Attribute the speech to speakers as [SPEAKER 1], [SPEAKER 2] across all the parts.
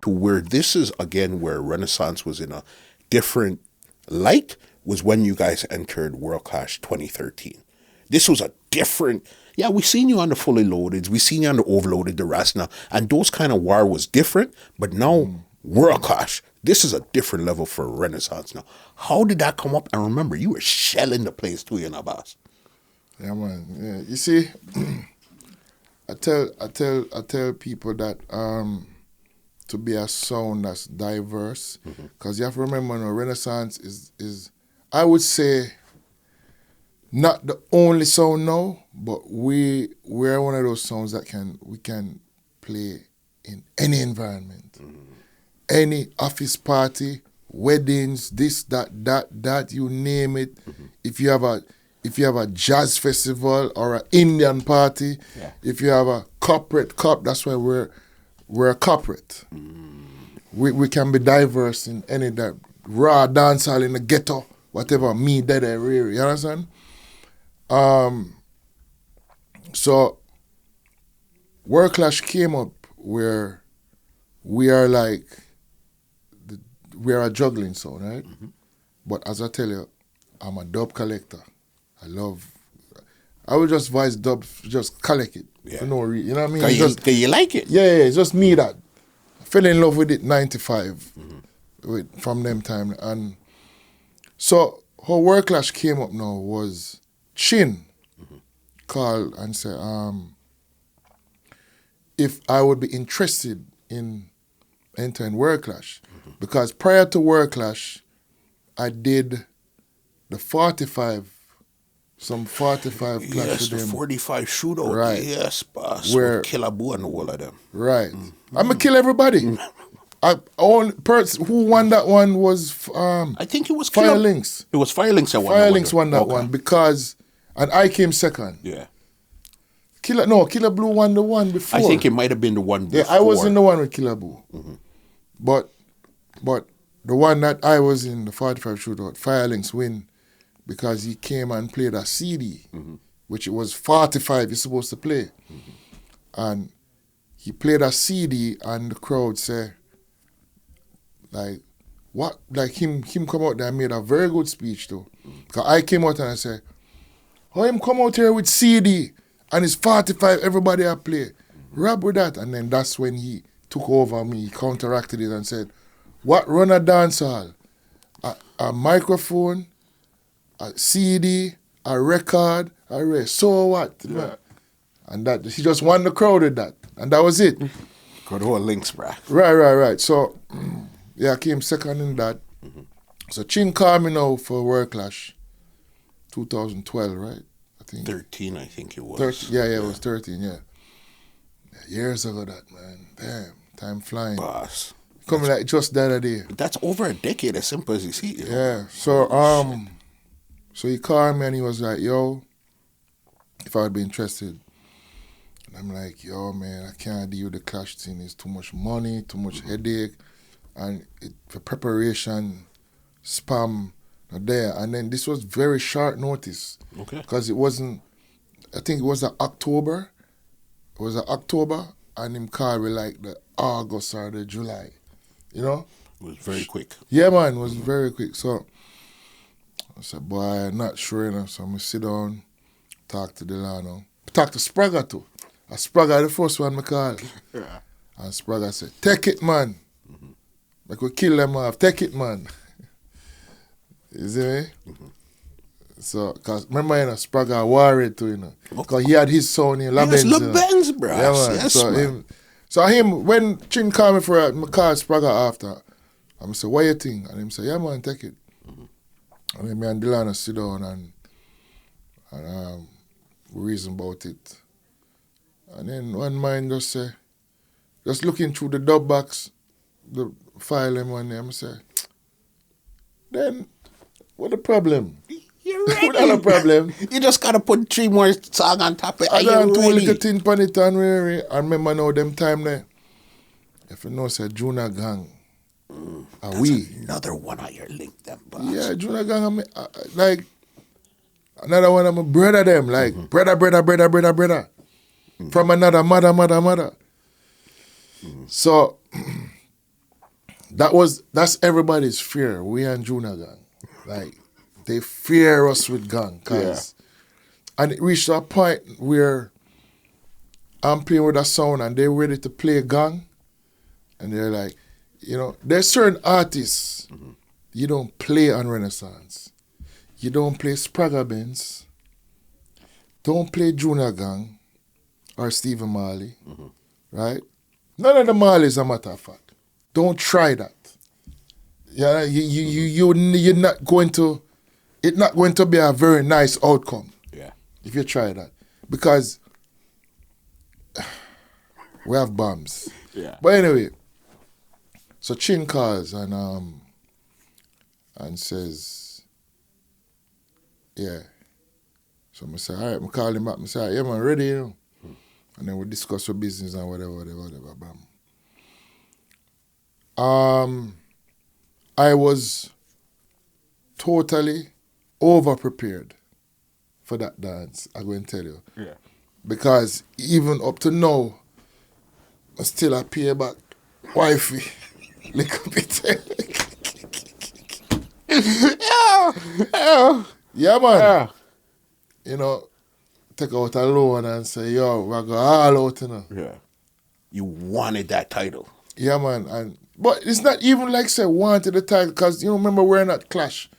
[SPEAKER 1] to where this is, again, where Renaissance was in a different light, was when you guys entered World Clash 2013. This was a different... Yeah, we seen you on the Fully Loaded, we seen you on the Overloaded, the Rasna, and those kind of war was different, but now World Clash, this is a different level for Renaissance now. How did that come up? And remember, you were shelling the place too, you know, boss.
[SPEAKER 2] Yeah, man. Yeah. You see, I tell people that to be a sound that's diverse, because you have to remember, Renaissance is I would say, not the only sound now, but we're one of those sounds that we can play in any environment, any office party, weddings, this, that, you name it. If you have a jazz festival or an Indian party, if you have a corporate cup, that's why we're a corporate. We can be diverse in any that raw dancehall in the ghetto, whatever me that area. You understand? So World Clash came up where we are like we are a juggling sound, right? But as I tell you, I'm a dub collector. I will just voice dub, just collect it for no reason. You know what I mean?
[SPEAKER 1] Because you like it.
[SPEAKER 2] Yeah, it's just me that. I fell in love with it 95 from them time. And so how World Clash came up now was Chin called and said if I would be interested in entering World Clash. Because prior to World Clash, I did the 45 clash
[SPEAKER 1] yes,
[SPEAKER 2] with
[SPEAKER 1] the
[SPEAKER 2] them.
[SPEAKER 1] 45 shootout.
[SPEAKER 2] Right.
[SPEAKER 1] Yes, boss.
[SPEAKER 2] Where
[SPEAKER 1] Killer Boo and all of them.
[SPEAKER 2] Right. I'm going to kill everybody. Only person who won that one was
[SPEAKER 1] I think it was
[SPEAKER 2] Fire Links.
[SPEAKER 1] It was Fire Links that won.
[SPEAKER 2] Fire Links won that one because, and I came second.
[SPEAKER 1] Yeah.
[SPEAKER 2] Killer Blue won the one before.
[SPEAKER 1] I think it might have been the one before.
[SPEAKER 2] Yeah, I was in the one with Killer Blue. But the one that I was in, the 45 shootout, Fire Links win because he came and played a CD, which it was 45 you're supposed to play. And he played a CD and the crowd say, like, what? Like him come out there and made a very good speech too. Because I came out and I said, how him come out here with CD and it's 45, everybody I play. Rap with that. And then that's when he took over me, he counteracted it and said, what run a dancehall? A microphone, a CD, a record, a race. So what? Yeah. And that he just won the crowd with that. And that was it.
[SPEAKER 1] Got all links, bro.
[SPEAKER 2] Right. So, yeah, I came second in that. So Chin called me now for World Clash 2012, right? I think
[SPEAKER 1] 13, I think it was.
[SPEAKER 2] 13, yeah, it was 13, yeah. Years ago that, man. Damn, time flying.
[SPEAKER 1] Boss.
[SPEAKER 2] Coming like just the other day.
[SPEAKER 1] But that's over a decade, as simple as you see. You know?
[SPEAKER 2] Yeah. So so he called me and he was like, yo, if I would be interested. And I'm like, yo, man, I can't deal with the clash thing. It's too much money, too much headache. And for preparation, spam, not there. And then this was very short notice.
[SPEAKER 1] Okay.
[SPEAKER 2] Because it wasn't, I think it was October. It was October, and him called me like the August or the July. You know?
[SPEAKER 1] It was very quick.
[SPEAKER 2] Yeah, man, it was very quick. So I said, boy, I'm not sure enough. So I'm going to sit down, talk to Delano. Talk to Spragga too. Spragga the first one I called.
[SPEAKER 1] Yeah.
[SPEAKER 2] And Spragga said, take it, man. Like we kill them off. Take it, man. You see me? So, because remember, Spragga worried too, because he had his son in La Benz.
[SPEAKER 1] Yes, La Benz, bro.
[SPEAKER 2] Yeah, man.
[SPEAKER 1] Yes,
[SPEAKER 2] so,
[SPEAKER 1] man.
[SPEAKER 2] When Chin called me for it, I called Spragga after. I said, what you think? And him said, yeah, man, take it. And then me and Delano sit down and we reason about it. And then one man just say, just looking through the dub box, the file him one day, I say, then what the problem?
[SPEAKER 1] You're ready.
[SPEAKER 2] What the problem?
[SPEAKER 1] You just gotta put 3 more songs on top of it.
[SPEAKER 2] I done two
[SPEAKER 1] ready?
[SPEAKER 2] little things on it and really. I remember now them time there. If you know, say Junior Gang.
[SPEAKER 1] That's another one of your link them, boss.
[SPEAKER 2] Yeah, Junior Gang, like, another one of my brother them, like, brother. From another mother. So, That's everybody's fear. We and Junior Gang. Like, they fear us with gang. And it reached a point where I'm playing with a sound and they're ready to play gang. And they're like, there's certain artists you don't play on Renaissance. You don't play Spragga Benz. Don't play Junior Gang or Stephen Marley. Right? None of the Marleys, a matter of fact. Don't try that. Yeah, you're not going to. It's not going to be a very nice outcome.
[SPEAKER 1] Yeah.
[SPEAKER 2] If you try that, because we have bombs.
[SPEAKER 1] Yeah.
[SPEAKER 2] But anyway, so Chin calls and says, yeah. So I say, all right, I call him back. I say, yeah, man, ready, And then we discuss our business and whatever. Bam. I was totally over-prepared for that dance, I'm going to tell you.
[SPEAKER 1] Yeah.
[SPEAKER 2] Because even up to now, I still pay back wifey. Little bit. Yeah, man.
[SPEAKER 1] Yeah.
[SPEAKER 2] Take out a loan and say, yo, we're going all out,
[SPEAKER 1] Yeah. You wanted that title.
[SPEAKER 2] Yeah, man. But it's not even like, say, wanted the title, because, remember, we're not Clash.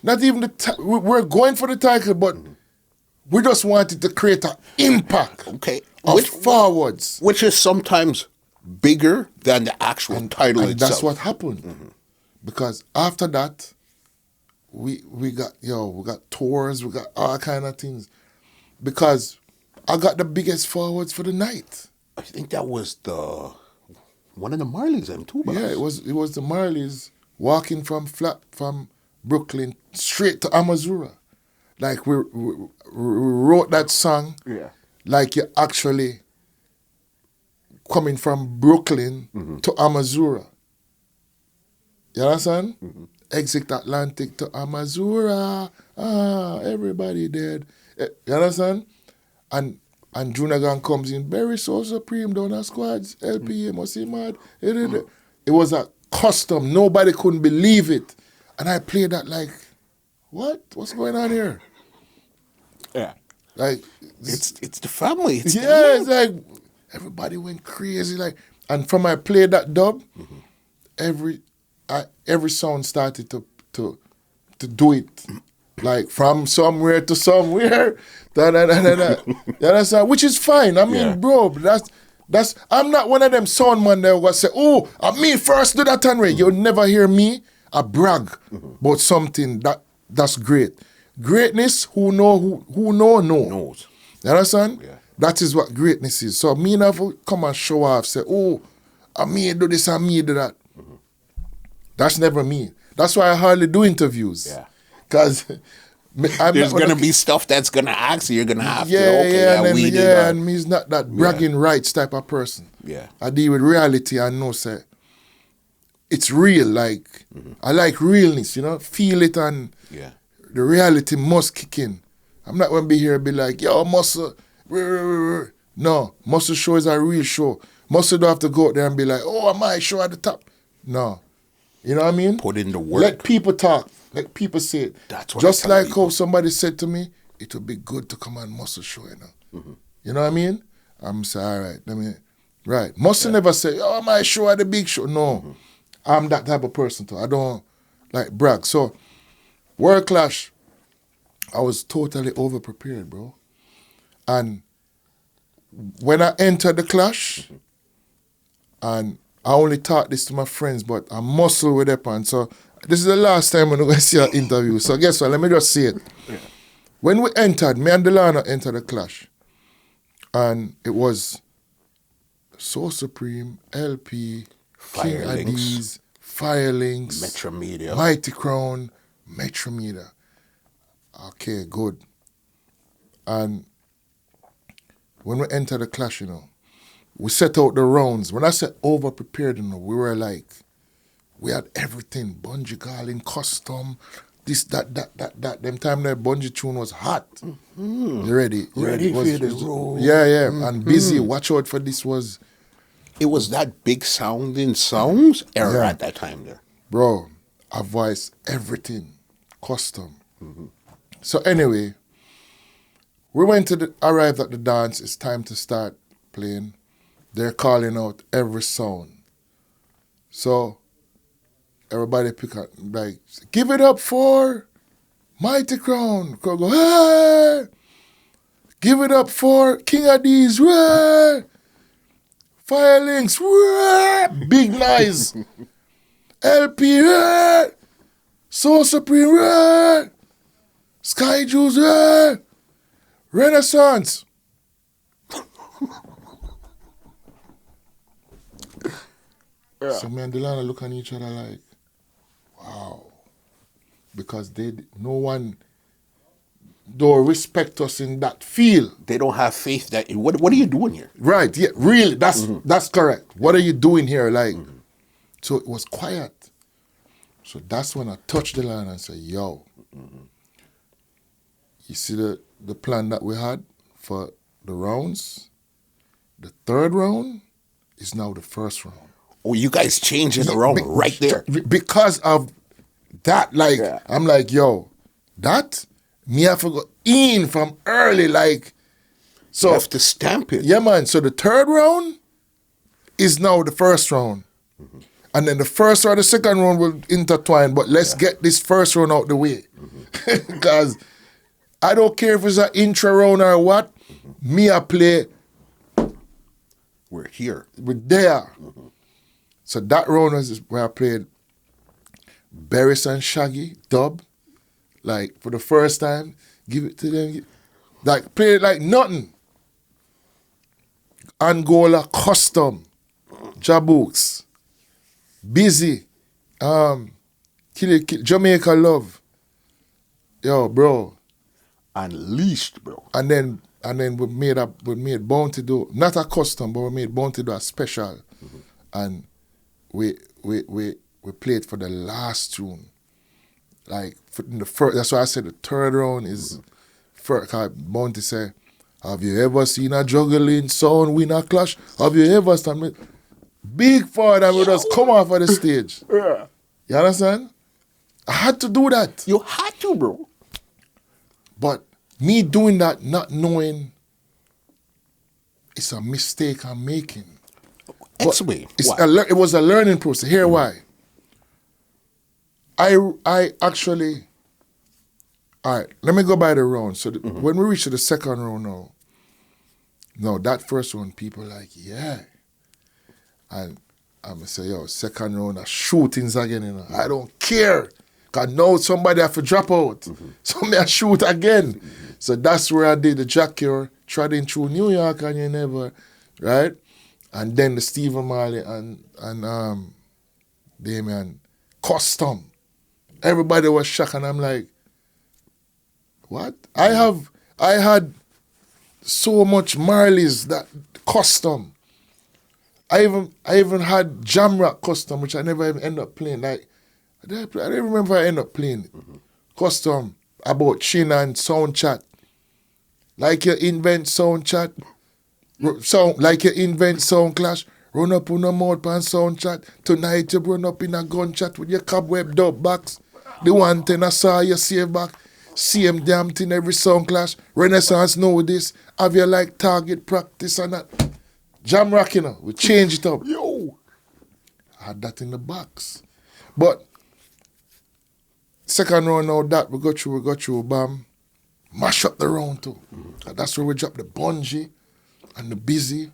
[SPEAKER 2] Not even we're going for the title, but we just wanted to create an impact.
[SPEAKER 1] Okay.
[SPEAKER 2] Of forwards.
[SPEAKER 1] Which is sometimes bigger than the actual title
[SPEAKER 2] and
[SPEAKER 1] itself.
[SPEAKER 2] That's what happened. Because after that, we got tours, we got all kind of things. Because I got the biggest forwards for the night.
[SPEAKER 1] I think that was one of the Marleys, them too.
[SPEAKER 2] Yeah, it was the Marleys walking from Brooklyn straight to Amazura. Like we wrote that song.
[SPEAKER 1] Yeah.
[SPEAKER 2] Like you're actually coming from Brooklyn to Amazura. You understand? Exit Atlantic to Amazura. Everybody dead. You understand? And Junior Gang comes in, very so supreme, down our squads, LPA, must see mad. It was a custom. Nobody couldn't believe it. And I played that like, what? What's going on here?
[SPEAKER 1] Yeah.
[SPEAKER 2] Like
[SPEAKER 1] it's the family.
[SPEAKER 2] It's like everybody went crazy. Like, and from I played that dub, every sound started to do it. Like from somewhere to somewhere. You understand? Which is fine. I mean, bro, that's I'm not one of them sound man that will say, oh, me first do that and way. You'll never hear me brag about something that's great. Greatness, who knows. You understand?
[SPEAKER 1] Yeah.
[SPEAKER 2] That is what greatness is. So me never come and show off, say, oh, me do this and me do that. That's never me. That's why I hardly do interviews.
[SPEAKER 1] Yeah.
[SPEAKER 2] Because
[SPEAKER 1] there's going to be stuff that's going to ask you. You're going to have to,
[SPEAKER 2] and me's not that bragging rights type of person.
[SPEAKER 1] Yeah.
[SPEAKER 2] I deal with reality and know, say, it's real. Like, I like realness, feel it, and the reality must kick in. I'm not going to be here and be like, yo, Muscle. No, Muscle Show is a real show. Muscle don't have to go out there and be like, oh, am I show at the top? No. You know what I mean?
[SPEAKER 1] Put in the work.
[SPEAKER 2] Let people talk. Let people say it.
[SPEAKER 1] That's what
[SPEAKER 2] just like how somebody said to me, it would be good to come on Muscle Show, You know what I mean? I'm saying, all right, right. Muscle never say, oh, my show at the big show. No. I'm that type of person too. I don't like brag. So, World Clash, I was totally over-prepared, bro. And when I entered the Clash, and I only taught this to my friends, but I muscle with them, and so this is the last time I'm going to see an interview. So guess what? Let me just say it. Yeah. When we entered, me and Delano entered the Clash, and it was So Supreme, LP, King Addies, Firelinks,
[SPEAKER 1] Metro Media,
[SPEAKER 2] Mighty Crown, Metro Media. Okay, good. And when we entered the Clash, we set out the rounds. When I said over-prepared, we were like, we had everything. Bungee calling, custom, this, that. Them time that Bungee tune was hot. You ready?
[SPEAKER 1] Ready for the road.
[SPEAKER 2] Yeah. And Busy, watch out for this was
[SPEAKER 1] It was that big sounding sounds era
[SPEAKER 2] Yeah.
[SPEAKER 1] at that time there.
[SPEAKER 2] Bro, I voice everything custom. So anyway, we arrived at the dance. It's time to start playing. They're calling out every sound. So everybody pick up, like, give it up for Mighty Crown. Crowd go, hey! Give it up for King of D's, hey! Firelinks, hey! Big noise. LP, hey! Soul Supreme, hey! Sky Juice, hey! Renaissance. So me and Delana look at each other like, wow. Because no one don't respect us in that field.
[SPEAKER 1] They don't have faith that what are you doing here?
[SPEAKER 2] Right, yeah, really, that's correct. What are you doing here? Like, so it was quiet. So that's when I touched Delana and said, yo, you see the plan that we had for the rounds? The third round is now the first round.
[SPEAKER 1] Oh, you guys changing the round right there.
[SPEAKER 2] Because of that, like,
[SPEAKER 1] Yeah.
[SPEAKER 2] I'm like, yo, that, me have to go in from early, like, so.
[SPEAKER 1] You have to stamp it.
[SPEAKER 2] Yeah, man, so the third round is now the first round. And then the first or the second round will intertwine, but let's get this first round out the way. Because I don't care if it's an intro round or what, me I play,
[SPEAKER 1] We're here.
[SPEAKER 2] we're there. So that round was where I played Barris and Shaggy, dub, like for the first time, give it to them, like play it like nothing. Angola Custom, Jabooks, Busy, Jamaica Love, yo, bro.
[SPEAKER 1] Unleashed, bro.
[SPEAKER 2] And then we made Bounty do not a custom, but we made Bounty do a special, and we played for the last tune, like in the first. That's why I said the third round is first. Bounty say, "Have you ever seen a juggling sound win a clash? Have you ever stand big for that? We just come off of the stage.
[SPEAKER 1] Yeah.
[SPEAKER 2] You understand? I had to do that.
[SPEAKER 1] You had to, bro.
[SPEAKER 2] But me doing that, not knowing it's a mistake I'm making.
[SPEAKER 1] Explain.
[SPEAKER 2] It was a learning process. Here why. I actually, all right, let me go by the round. So when we reach to the second round now, that first one, people like, yeah. And I'm going to say, yo, second round, shootings again, you know. I don't care. Because now somebody have to drop out. So me I shoot again. So that's where I did the Jackie treading through New York and you never, right? And then the Stephen Marley and Damian custom. Everybody was shocked and I'm like, what? I had so much Marleys that custom. I even had Jamrock custom, which I never even end up playing. Like, I don't remember I end up playing it. Custom about Chin and Sound Chat. Like you invent Sound Chat, like you invent Sound Clash, run up on a mouth and Sound Chat. Tonight you run up in a gun chat with your cobweb dub box. The one thing I saw you save back. Same damn thing every Sound Clash. Renaissance know this. Have you like target practice and that? Jamrock, you know, we change it up.
[SPEAKER 1] Yo.
[SPEAKER 2] I had that in the box. But second round now that we got through, bam. Mash up the round too. That's where we dropped the Bungee and the Busy.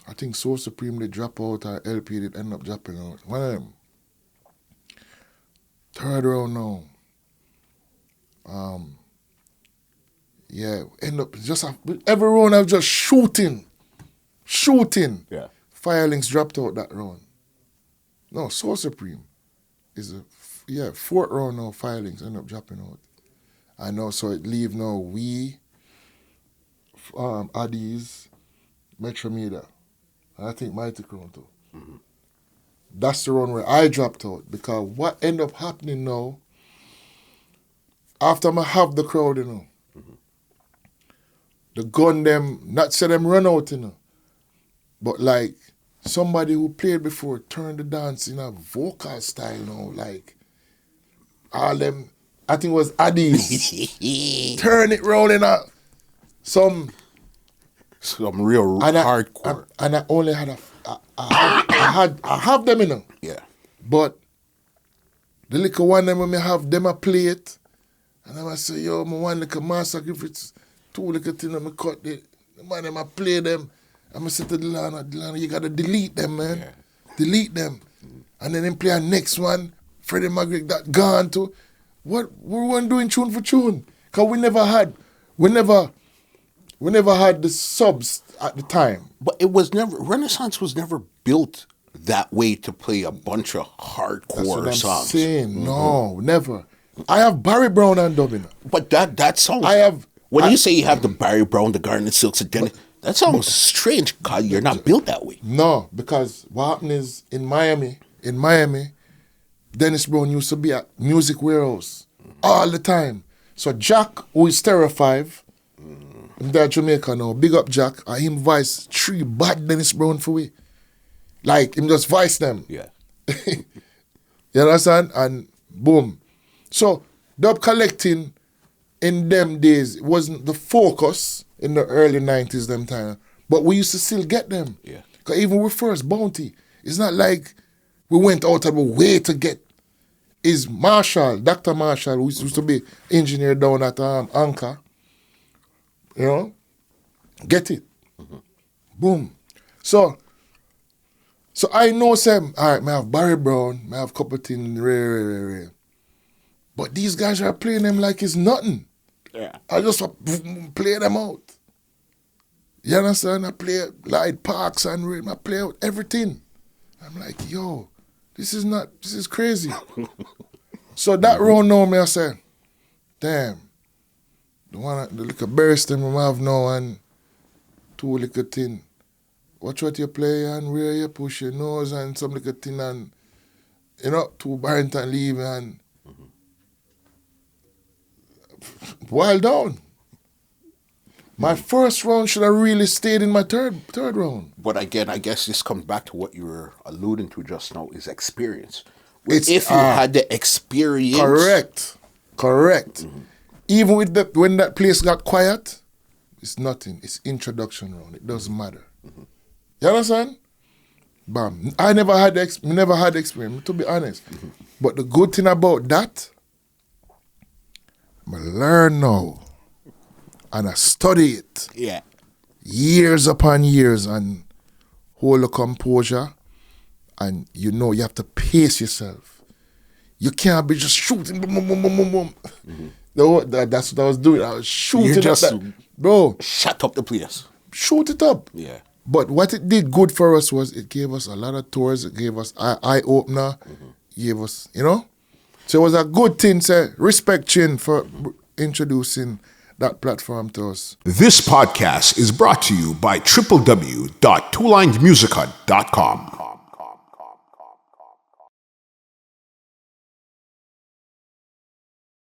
[SPEAKER 2] I think Soul Supreme they drop out or LP did end up dropping out. One of them. Third round now. Yeah, end up just every round I was just shooting.
[SPEAKER 1] Yeah.
[SPEAKER 2] Firelinks dropped out that round. No, Soul Supreme is fourth round now. Firelinks end up dropping out. I know, so it leave now we, Addies, Metromedia, and I think Mighty Crown too. That's the round where I dropped out because what ended up happening now, after I have the crowd, you know, the gun them, not say them run out, you know, But like somebody who played before turned the dance in a vocal style now, like all them, I think it was Addies. Turn it round in some
[SPEAKER 1] real hardcore.
[SPEAKER 2] And I only had I have them, you know.
[SPEAKER 1] Yeah.
[SPEAKER 2] But the little one them when I have them I play it. And I say, yo, my one little master Griffiths, two little things I cut the man them I play them. I'm say to Delano, you gotta delete them, man. Yeah. Delete them. And then play a next one, Freddie Magritte that gone to. What we weren't doing tune for tune. Cause we never had the subs at the time.
[SPEAKER 1] But it was never, Renaissance was never built that way to play a bunch of hardcore
[SPEAKER 2] That's what I'm
[SPEAKER 1] songs.
[SPEAKER 2] Saying. No, never. I have Barry Brown and dubbing.
[SPEAKER 1] But that song, you say you have the Barry Brown, the Garden Silks, again, that sounds strange because you're not built that way.
[SPEAKER 2] No, because what happened is in Miami, Dennis Brown used to be at Music Warehouse all the time. So Jack, who is Stereo 5, they're Jamaica now, big up Jack, and him voice 3 bad Dennis Brown for we. Like, him just voice them.
[SPEAKER 1] Yeah.
[SPEAKER 2] You understand? And boom. So, dub collecting in them days wasn't the focus in the early 90s them time. But we used to still get them.
[SPEAKER 1] Yeah.
[SPEAKER 2] Because even with First Bounty, it's not like we went out of the way to get. Is Marshall, Dr. Marshall, who used to be engineer down at Anchor, you know, get it. Mm-hmm. Boom. So I know Sam, all right, I have Barry Brown, I have a couple of things, rare. But these guys are playing them like it's nothing.
[SPEAKER 1] Yeah.
[SPEAKER 2] I just play them out. You understand? I play Light Parks and I play out everything. I'm like, yo, this is crazy. So that round now, I say, damn, the little burst them I have now and two little thing. Watch what you play and where you push your nose and some little thing and, you know, two Barrington leave and wild down. My first round should have really stayed in my third round.
[SPEAKER 1] But again, I guess this comes back to what you were alluding to just now, is experience. If you had the experience.
[SPEAKER 2] Correct. Mm-hmm. Even with when that place got quiet, it's nothing. It's introduction round. It doesn't matter. Mm-hmm. You understand? Bam. I never had experience, to be honest. Mm-hmm. But the good thing about that, I learn now. And I study it.
[SPEAKER 1] Yeah.
[SPEAKER 2] Years upon years and hold a composure. And you know you have to pace yourself. You can't be just shooting. Boom, boom, boom, boom, boom, boom. Mm-hmm. That's what I was doing. I was shooting. You just bro.
[SPEAKER 1] Shut up the place.
[SPEAKER 2] Shoot it up.
[SPEAKER 1] Yeah.
[SPEAKER 2] But what it did good for us was it gave us a lot of tours. It gave us eye-opener. Mm-hmm. Gave us, you know. So it was a good thing. Say, respect Chin for introducing that platform to us.
[SPEAKER 3] This podcast is brought to you by www.twolinedmusichut.com.